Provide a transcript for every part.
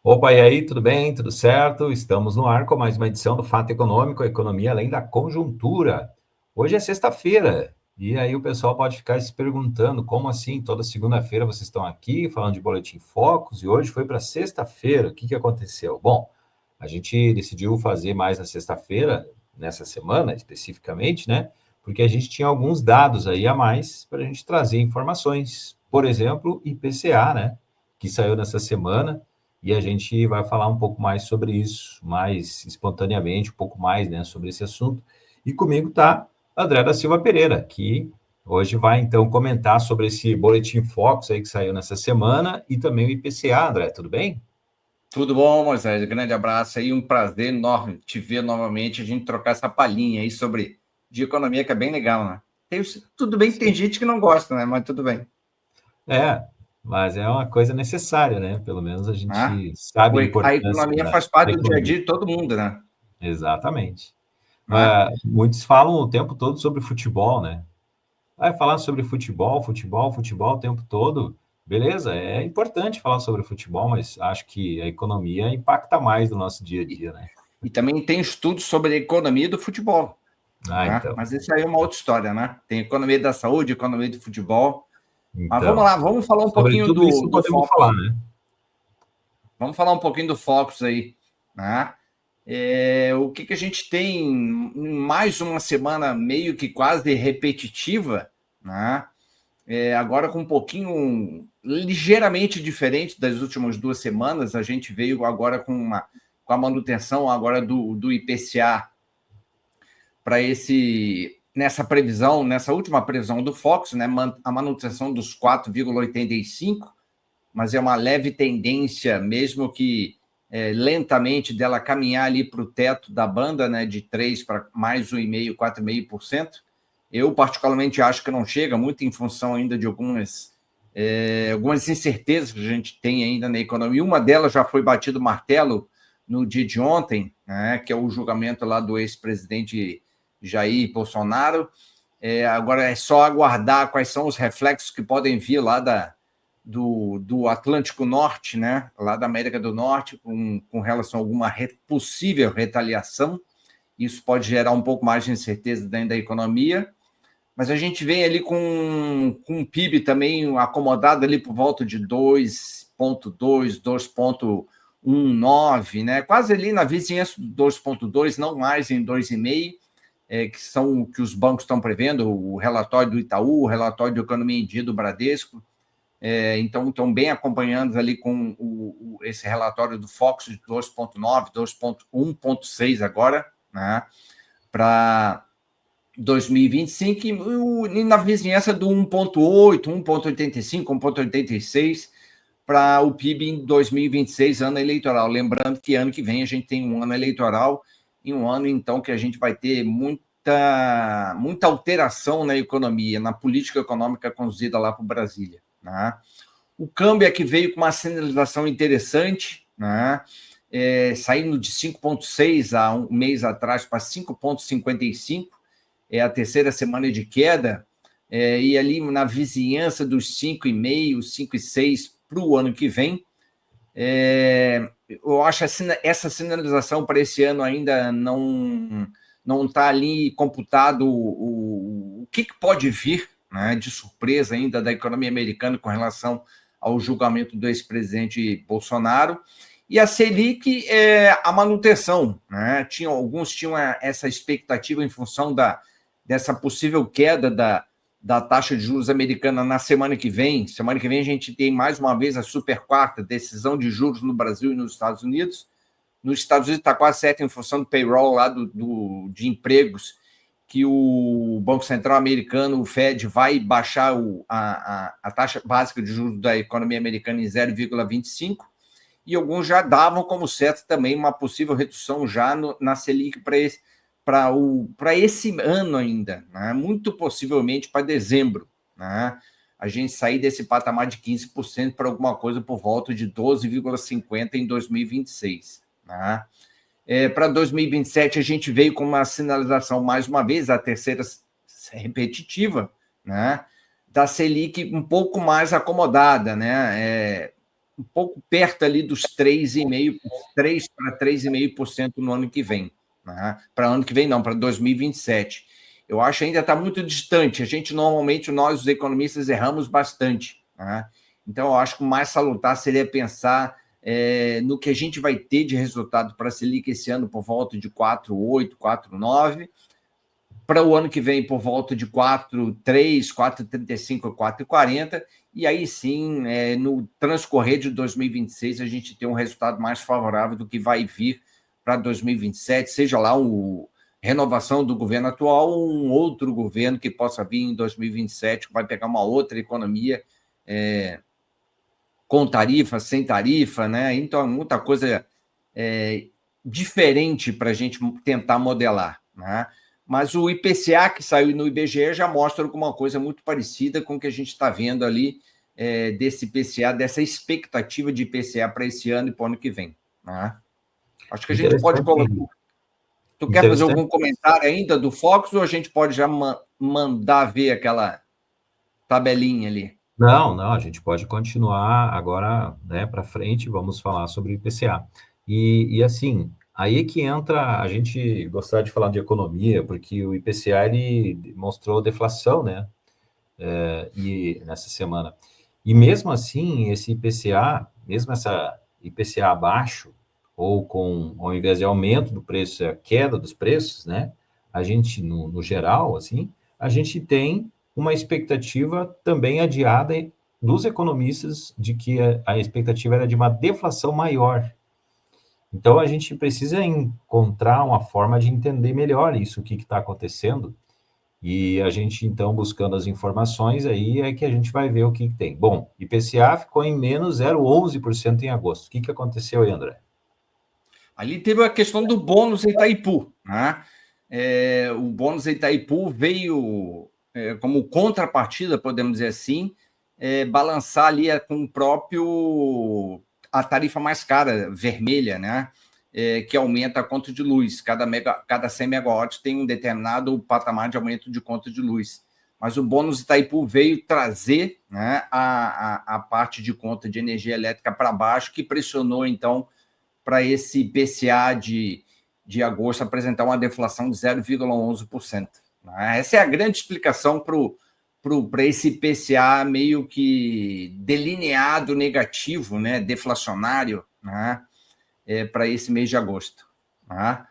Opa, e aí, tudo bem? Tudo certo? Estamos no ar com mais uma edição do Fato Econômico, a economia além da conjuntura. Hoje é sexta-feira, e aí o pessoal pode ficar se perguntando, como assim? Toda segunda-feira vocês estão aqui falando de Boletim Focus, e hoje foi para sexta-feira. O que aconteceu? Bom, a gente decidiu fazer mais na sexta-feira, nessa semana especificamente, né? Porque a gente tinha alguns dados aí a mais para a gente trazer informações. Por exemplo, IPCA, né? Que saiu nessa semana e a gente vai falar um pouco mais sobre isso, mais espontaneamente, um pouco mais, né, sobre esse assunto. E comigo está André da Silva Pereira, que hoje vai, então, comentar sobre esse Boletim Focus aí que saiu nessa semana e também o IPCA. André, tudo bem? Tudo bom, Moisés? Grande abraço aí, um prazer enorme te ver novamente, a gente trocar essa palhinha aí sobre de economia, que é bem legal, né? Tudo bem que tem Sim. gente que não gosta, né? Mas tudo bem. Mas é uma coisa necessária, né? Pelo menos a Né? gente sabe a A importância economia da faz parte do dia a economia. dia de todo mundo, né? Exatamente. Né? Muitos falam o tempo todo sobre futebol, né? Vai falar sobre futebol, futebol, futebol o tempo todo. Beleza, é importante falar sobre futebol, mas acho que a economia impacta mais no nosso dia a E, dia, né? e também tem estudos sobre a economia do futebol, né? Então. Mas isso aí é uma outra história, né? Tem economia da saúde, economia do futebol. Mas vamos Então, lá, vamos falar um sobre pouquinho tudo isso do podemos falar, Focus. né? Vamos falar um pouquinho do Focus aí, né? O que a gente tem em mais uma semana meio que quase repetitiva, né? Agora com um pouquinho ligeiramente diferente das últimas 2 semanas, a gente veio agora com a manutenção agora do IPCA para nessa última previsão do Focus, né? A manutenção dos 4,85, mas é uma leve tendência, mesmo que lentamente, dela caminhar ali para o teto da banda, né, de 3 para mais 1,5%, 4,5%. Eu, particularmente, acho que não chega, muito em função ainda de algumas incertezas que a gente tem ainda na economia. Uma delas já foi batido o martelo no dia de ontem, né, que é o julgamento lá do ex-presidente Jair Bolsonaro. Agora é só aguardar quais são os reflexos que podem vir lá do Atlântico Norte, né, lá da América do Norte, com relação a alguma possível retaliação. Isso pode gerar um pouco mais de incerteza dentro da economia, mas a gente vem ali com um PIB também acomodado ali por volta de 2,2, 2,19, né, quase ali na vizinhança do 2,2, não mais em 2,5, que são o que os bancos estão prevendo, o relatório do Itaú, o relatório de economia em dia do Bradesco. Então, estão bem acompanhando ali com esse relatório do Focus de 2,9, 1,6 agora, né, para 2025, e na vizinhança do 1,8, 1,85, 1,86 para o PIB em 2026, ano eleitoral. Lembrando que ano que vem a gente tem um ano eleitoral e um ano, então, que a gente vai ter muita alteração na economia, na política econômica conduzida lá para Brasília. Né? O câmbio é que veio com uma sinalização interessante, né? Saindo de 5,6 há um mês atrás para 5,55, é a terceira semana de queda, e ali na vizinhança dos 5,5, 5,6 para o ano que vem. Eu acho essa sinalização para esse ano ainda não está ali computado o que pode vir, né, de surpresa ainda da economia americana com relação ao julgamento do ex-presidente Bolsonaro. E a Selic a manutenção, né? Alguns tinham essa expectativa em função dessa possível queda da taxa de juros americana na semana que vem. Semana que vem a gente tem mais uma vez a super quarta decisão de juros no Brasil e nos Estados Unidos. Nos Estados Unidos está quase certo em função do payroll lá de empregos, que o Banco Central americano, o Fed, vai baixar a taxa básica de juros da economia americana em 0,25, e alguns já davam como certo também uma possível redução já na Selic para esse ano ainda, né? Muito possivelmente para dezembro, né? A gente sair desse patamar de 15% para alguma coisa por volta de 12,50% em 2026. Né? Para 2027, a gente veio com uma sinalização, mais uma vez, a terceira repetitiva, né? Da Selic um pouco mais acomodada, né? um pouco perto ali dos 3,5%, 3 para 3,5% no ano que vem. Né? Para ano que vem, não, para 2027. Eu acho que ainda está muito distante. A gente, normalmente, nós, os economistas, erramos bastante. Né? Então, eu acho que o mais salutar seria pensar no que a gente vai ter de resultado para a Selic esse ano por volta de 4,8, 4,9, para o ano que vem por volta de 4,3, 4,35, 4,40, e aí sim, no transcorrer de 2026, a gente tem um resultado mais favorável do que vai vir para 2027, seja lá renovação do governo atual ou um outro governo que possa vir em 2027, que vai pegar uma outra economia com tarifa, sem tarifa, né? Então, muita coisa diferente para a gente tentar modelar, né? Mas o IPCA que saiu no IBGE já mostra alguma coisa muito parecida com o que a gente está vendo ali desse IPCA, dessa expectativa de IPCA para esse ano e para o ano que vem. Né? Acho que a gente pode colocar. Tu quer fazer algum comentário ainda do Focus ou a gente pode já mandar ver aquela tabelinha ali? Não, a gente pode continuar agora, né, para frente, vamos falar sobre o IPCA. E assim, aí que entra, a gente gostar de falar de economia, porque o IPCA, ele mostrou deflação, né, e nessa semana. E mesmo assim, esse IPCA, mesmo essa IPCA abaixo, ou com, ao invés de aumento do preço, é queda dos preços, né, a gente, no geral, assim, a gente tem uma expectativa também adiada dos economistas de que a expectativa era de uma deflação maior. Então, a gente precisa encontrar uma forma de entender melhor isso, o que está acontecendo, e a gente, então, buscando as informações, aí é que a gente vai ver o que tem. Bom, IPCA ficou em menos 0,11% em agosto. O que aconteceu aí, André? Ali teve a questão do bônus Itaipu. Né? O bônus Itaipu veio como contrapartida, podemos dizer assim, balançar ali com o próprio a tarifa mais cara, vermelha, né? Que aumenta a conta de luz. Cada 100 megawatts tem um determinado patamar de aumento de conta de luz. Mas o bônus Itaipu veio trazer, né, a parte de conta de energia elétrica para baixo, que pressionou, então, para esse IPCA de agosto apresentar uma deflação de 0,11%. Né? Essa é a grande explicação para esse IPCA meio que delineado negativo, né, deflacionário, né, para esse mês de agosto. Né?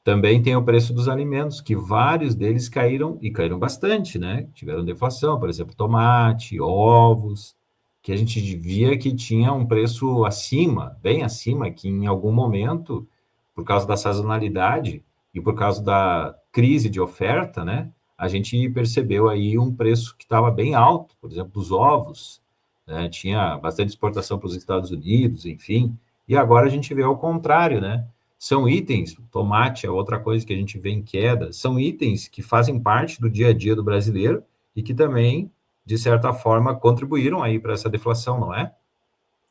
Também tem o preço dos alimentos, que vários deles caíram, e caíram bastante, né? Tiveram deflação, por exemplo, tomate, ovos, que a gente via que tinha um preço acima, bem acima, que em algum momento, por causa da sazonalidade e por causa da crise de oferta, né? A gente percebeu aí um preço que estava bem alto, por exemplo, dos ovos, né? Tinha bastante exportação para os Estados Unidos, enfim, e agora a gente vê ao contrário, né? São itens, tomate é outra coisa que a gente vê em queda, são itens que fazem parte do dia a dia do brasileiro e que também, de certa forma, contribuíram aí para essa deflação, não é?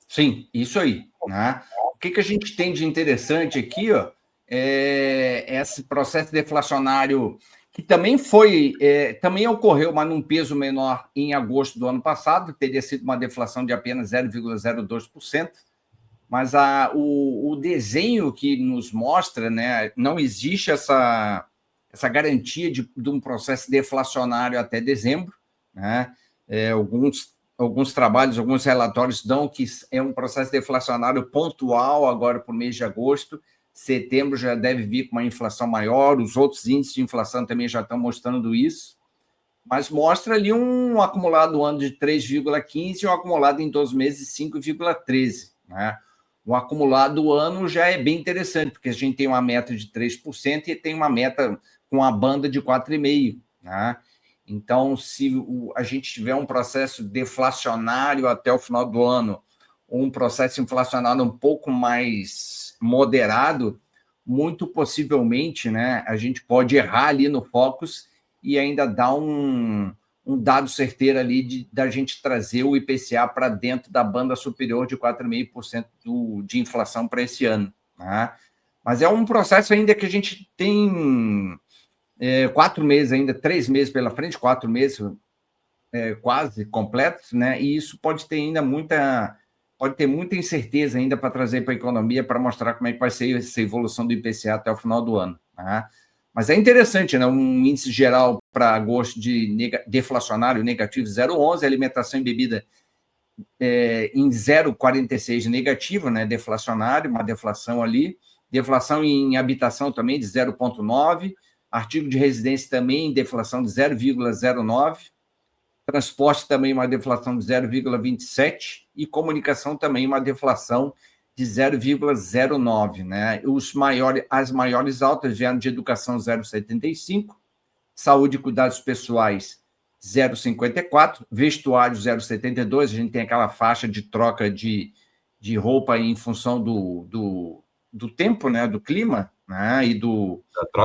Sim, isso aí. Né? O que a gente tem de interessante aqui, ó, esse processo deflacionário que também ocorreu, mas num peso menor em agosto do ano passado, teria sido uma deflação de apenas 0,02%, mas o desenho que nos mostra, né, não existe essa garantia de um processo deflacionário até dezembro. Né? Alguns trabalhos, alguns relatórios dão que é um processo deflacionário pontual agora para o mês de agosto. Setembro já deve vir com uma inflação maior, os outros índices de inflação também já estão mostrando isso, mas mostra ali um acumulado ano de 3,15 e um acumulado em 12 meses 5,13. Né? O acumulado ano já é bem interessante, porque a gente tem uma meta de 3% e tem uma meta com a banda de 4,5%. Né? Então, se a gente tiver um processo deflacionário até o final do ano, ou um processo inflacionário um pouco mais moderado, muito possivelmente, né, a gente pode errar ali no Focus e ainda dar um dado certeiro ali da gente trazer o IPCA para dentro da banda superior de 4,5% de inflação para esse ano. Né? Mas é um processo ainda que a gente tem 4 meses ainda, 3 meses pela frente, 4 meses quase completos, né? E isso pode ter ainda muita pode ter muita incerteza ainda para trazer para a economia, para mostrar como é que vai ser essa evolução do IPCA até o final do ano. Tá? Mas é interessante, né? Um índice geral para agosto deflacionário negativo 0,11, alimentação e bebida em 0,46 negativo, né? Deflacionário, uma deflação ali. Deflação em habitação também de 0,9, artigo de residência também em deflação de 0,09, transporte também uma deflação de 0,27 e comunicação também uma deflação de 0,09, né? As maiores altas vieram de educação 0,75, saúde e cuidados pessoais 0,54, vestuário 0,72, a gente tem aquela faixa de troca de roupa em função do tempo, né, do clima, né, e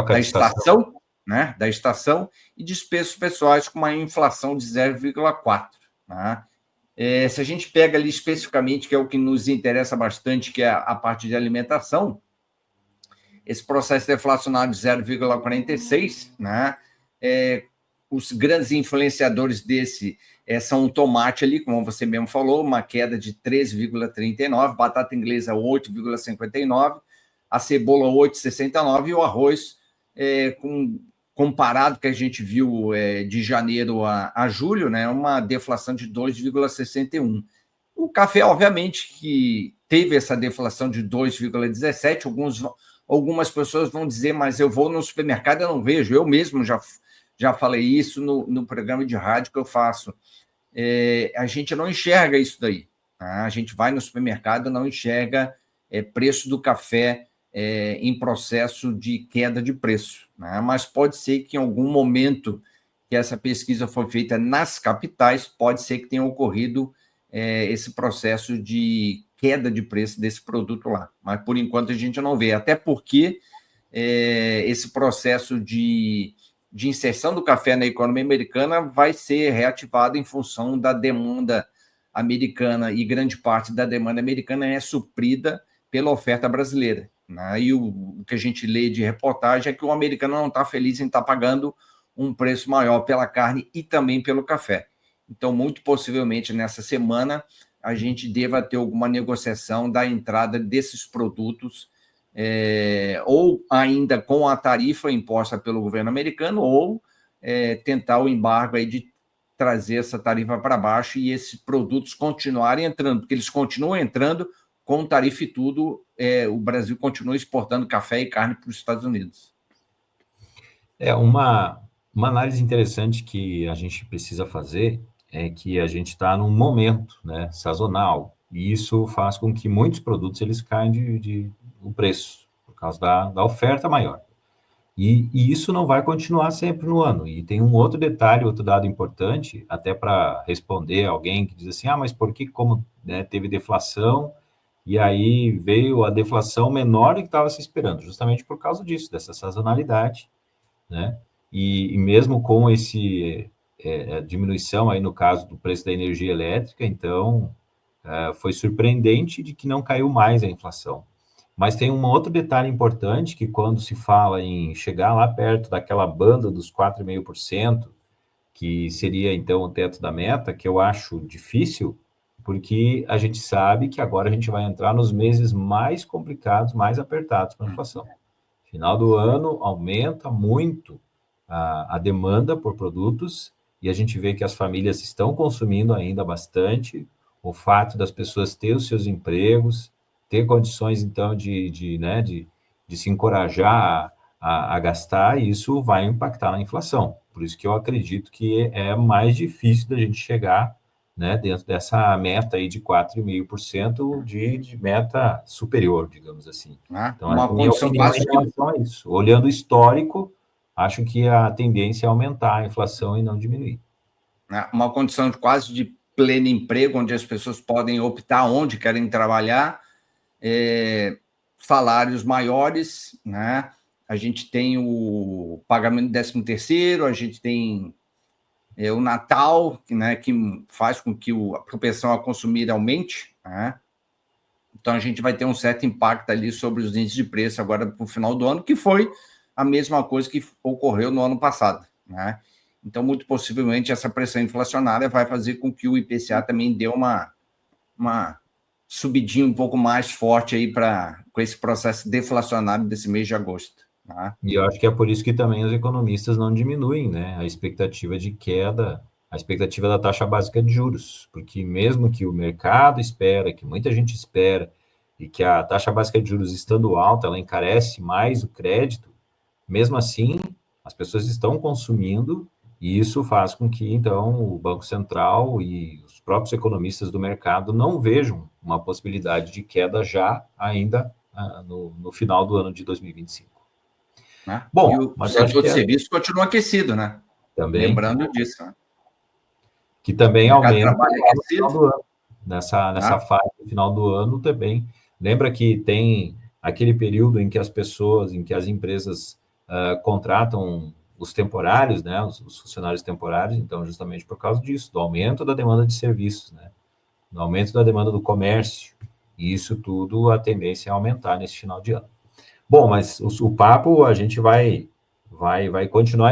da estação, né, da estação, e despesas pessoais com uma inflação de 0,4. Né? Se a gente pega ali especificamente, que é o que nos interessa bastante, que é a parte de alimentação, esse processo deflacionário de 0,46, né, os grandes influenciadores desse são o tomate ali, como você mesmo falou, uma queda de 13,39, batata inglesa 8,59, a cebola 8,69 e o arroz, comparado que a gente viu de janeiro a julho, né, uma deflação de 2,61. O café, obviamente, que teve essa deflação de 2,17, algumas pessoas vão dizer, mas eu vou no supermercado e não vejo, eu mesmo já falei isso no programa de rádio que eu faço. A gente não enxerga isso daí. Tá? A gente vai no supermercado e não enxerga preço do café em processo de queda de preço. Né? Mas pode ser que em algum momento que essa pesquisa foi feita nas capitais, pode ser que tenha ocorrido esse processo de queda de preço desse produto lá. Mas, por enquanto, a gente não vê. Até porque esse processo de inserção do café na economia americana vai ser reativado em função da demanda americana, e grande parte da demanda americana é suprida pela oferta brasileira. Né? E o que a gente lê de reportagem é que o americano não está feliz em estar pagando um preço maior pela carne e também pelo café. Então, muito possivelmente, nessa semana, a gente deva ter alguma negociação da entrada desses produtos, ou ainda com a tarifa imposta pelo governo americano, ou tentar o embargo aí de trazer essa tarifa para baixo e esses produtos continuarem entrando, porque eles continuam entrando com tarifa e tudo, o Brasil continua exportando café e carne para os Estados Unidos. Uma análise interessante que a gente precisa fazer é que a gente está num momento, né, sazonal, e isso faz com que muitos produtos eles caem de o preço, por causa da oferta maior. E isso não vai continuar sempre no ano. E tem um outro detalhe, outro dado importante, até para responder alguém que diz assim, mas por que, como né, teve deflação, e aí veio a deflação menor do que estava se esperando? Justamente por causa disso, dessa sazonalidade, né? E mesmo com esse diminuição aí no caso do preço da energia elétrica, então foi surpreendente de que não caiu mais a inflação. Mas tem um outro detalhe importante, que quando se fala em chegar lá perto daquela banda dos 4,5%, que seria então o teto da meta, que eu acho difícil, porque a gente sabe que agora a gente vai entrar nos meses mais complicados, mais apertados para a inflação. Final do ano aumenta muito a demanda por produtos e a gente vê que as famílias estão consumindo ainda bastante. O fato das pessoas terem os seus empregos, ter condições, então, de se encorajar a gastar, e isso vai impactar na inflação. Por isso que eu acredito que é mais difícil da gente chegar né, dentro dessa meta aí de 4,5% de meta superior, digamos assim. Então, uma a minha opinião em relação a isso. Olhando o histórico, acho que a tendência é aumentar a inflação e não diminuir. Uma condição de quase de pleno emprego, onde as pessoas podem optar onde querem trabalhar, salários maiores, né? A gente tem o pagamento do 13º, a gente tem o Natal, né, que faz com que a propensão a consumir aumente, né? Então, a gente vai ter um certo impacto ali sobre os índices de preço agora para o final do ano, que foi a mesma coisa que ocorreu no ano passado, né? Então, muito possivelmente, essa pressão inflacionária vai fazer com que o IPCA também dê uma subidinha um pouco mais forte aí com esse processo deflacionário desse mês de agosto. Tá? E eu acho que é por isso que também os economistas não diminuem, né, a expectativa de queda, a expectativa da taxa básica de juros, porque mesmo que o mercado espera, que muita gente espera, e que a taxa básica de juros estando alta, ela encarece mais o crédito, mesmo assim, as pessoas estão consumindo, e isso faz com que, então, o Banco Central e os próprios economistas do mercado não vejam uma possibilidade de queda já ainda no final do ano de 2025. Né? Bom, E o mas eu acho setor que de serviços continua aquecido, né? também, Lembrando disso. Né? que também O mercado de aumenta trabalho lá no final aquecido. do ano, nessa fase do final do ano também. Lembra que tem aquele período em que as pessoas, em que as empresas contratam os temporários, né, os funcionários temporários, então justamente por causa disso, do aumento da demanda de serviços, né, do aumento da demanda do comércio, e isso tudo a tendência é aumentar nesse final de ano. Bom, mas o papo a gente vai continuar